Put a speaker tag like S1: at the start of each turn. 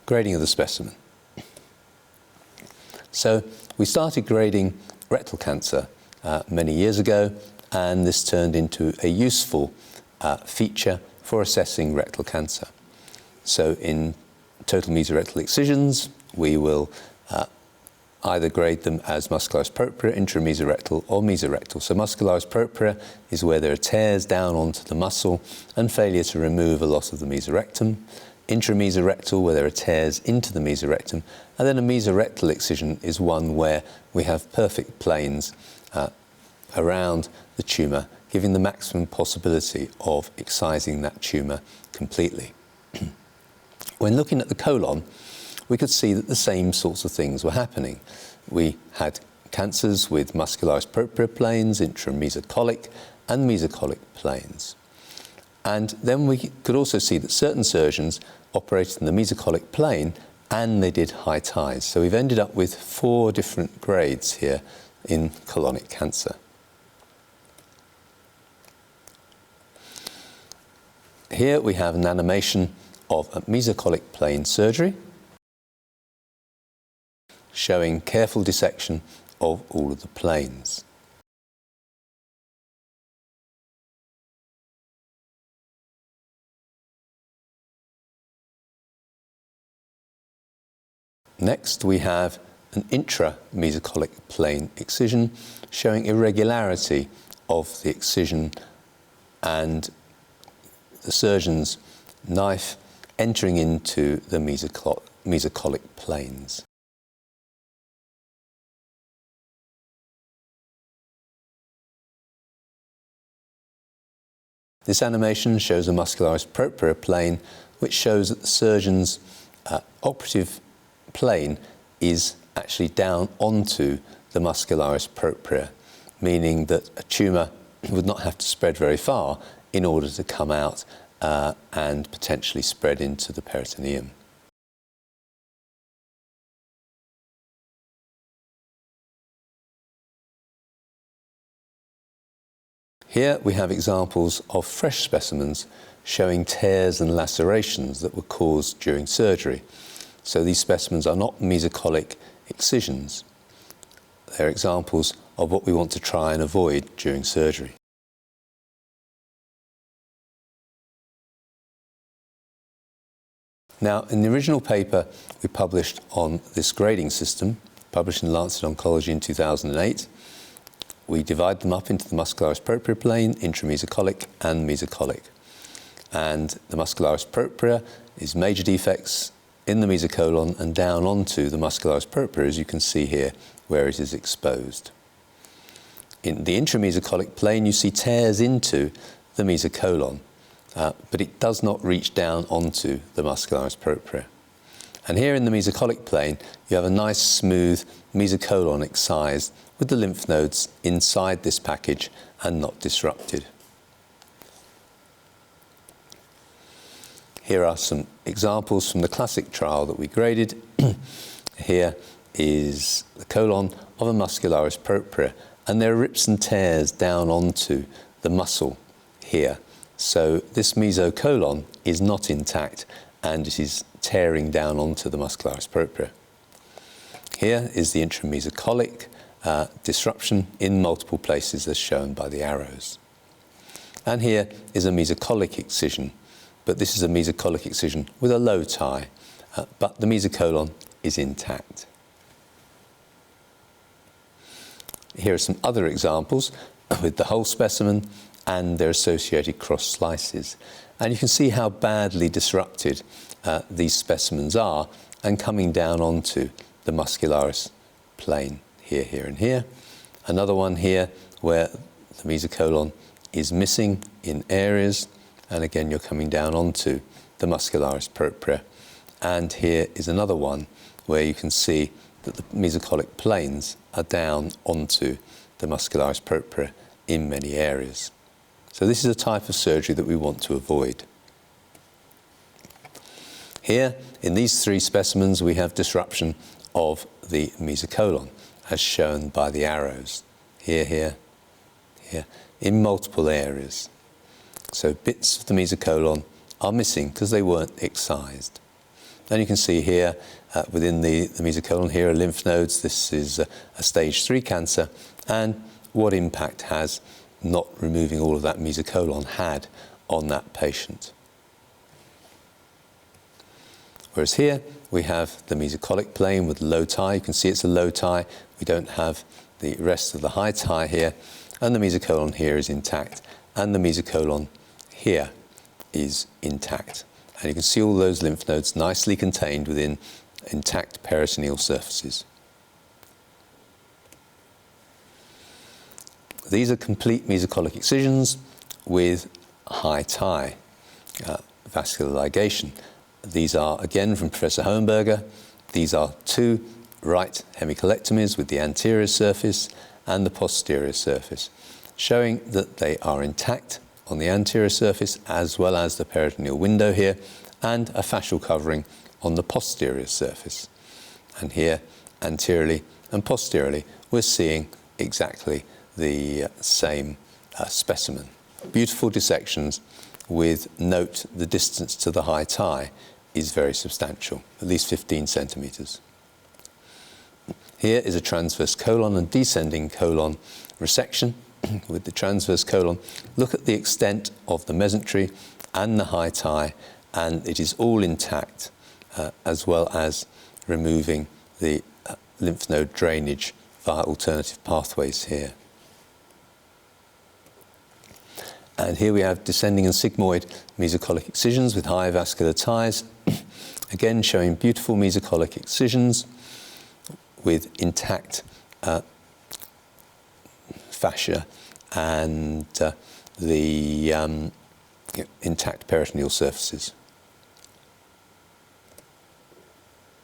S1: Grading of the specimen. So we started grading rectal cancer many years ago, and this turned into a useful feature for assessing rectal cancer. So in total mesorectal excisions, we will either grade them as muscularis propria, intramesorectal or mesorectal. So muscularis propria is where there are tears down onto the muscle and failure to remove a loss of the mesorectum. Intramesorectal, where there are tears into the mesorectum. And then a mesorectal excision is one where we have perfect planes around the tumour, giving the maximum possibility of excising that tumour completely. When looking at the colon, we could see that the same sorts of things were happening. We had cancers with muscularis propria planes, intramesocolic and mesocolic planes. And then we could also see that certain surgeons operated in the mesocolic plane and they did high ties. So we've ended up with 4 different grades here in colonic cancer. Here we have an animation of a mesocolic plane surgery, showing careful dissection of all of the planes. Next, we have an intramesocolic plane excision, showing irregularity of the excision and the surgeon's knife entering into the mesocolic planes. This animation shows a muscularis propria plane, which shows that the surgeon's operative plane is actually down onto the muscularis propria, meaning that a tumour would not have to spread very far in order to come out and potentially spread into the peritoneum. Here we have examples of fresh specimens showing tears and lacerations that were caused during surgery. So these specimens are not mesocolic excisions. They're examples of what we want to try and avoid during surgery. Now, in the original paper we published on this grading system, published in Lancet Oncology in 2008, we divide them up into the muscularis propria plane, intramesocolic and mesocolic. And the muscularis propria is major defects in the mesocolon and down onto the muscularis propria, as you can see here, where it is exposed. In the intramesocolic plane, you see tears into the mesocolon, but it does not reach down onto the muscularis propria. And here in the mesocolic plane, you have a nice smooth mesocolon excised with the lymph nodes inside this package and not disrupted. Here are some examples from the classic trial that we graded. Here is the colon of a muscularis propria, and there are rips and tears down onto the muscle here. So this mesocolon is not intact and it is tearing down onto the muscularis propria. Here is the intramesocolic disruption in multiple places as shown by the arrows. And here is a mesocolic excision, but this is a mesocolic excision with a low tie, but the mesocolon is intact. Here are some other examples with the whole specimen and their associated cross slices. And you can see how badly disrupted these specimens are and coming down onto the muscularis plane here, here and here. Another one here where the mesocolon is missing in areas, and again you're coming down onto the muscularis propria. And here is another one where you can see that the mesocolic planes are down onto the muscularis propria in many areas. So this is a type of surgery that we want to avoid. Here, in these 3 specimens, we have disruption of the mesocolon, as shown by the arrows. Here, here, here, in multiple areas. So bits of the mesocolon are missing because they weren't excised. And you can see here within the mesocolon, here are lymph nodes. This is a stage 3 cancer, and what impact has not removing all of that mesocolon had on that patient. Whereas here we have the mesocolic plane with low tie. You can see it's a low tie. We don't have the rest of the high tie here, and the mesocolon here is intact, and the mesocolon here is intact. And you can see all those lymph nodes nicely contained within intact peritoneal surfaces. These are complete mesocolic excisions with high tie, vascular ligation. These are, again, from Professor Hohenberger. These are 2 right hemicolectomies with the anterior surface and the posterior surface, showing that they are intact on the anterior surface as well as the peritoneal window here, and a fascial covering on the posterior surface. And here, anteriorly and posteriorly, we're seeing exactly the same specimen. Beautiful dissections with, note, the distance to the high tie is very substantial, at least 15 centimetres. Here is a transverse colon and descending colon resection. With the transverse colon, look at the extent of the mesentery and the high tie, and it is all intact, as well as removing the lymph node drainage via alternative pathways here. And here we have descending and sigmoid mesocolic excisions with high vascular ties, again showing beautiful mesocolic excisions with intact fascia and the intact peritoneal surfaces.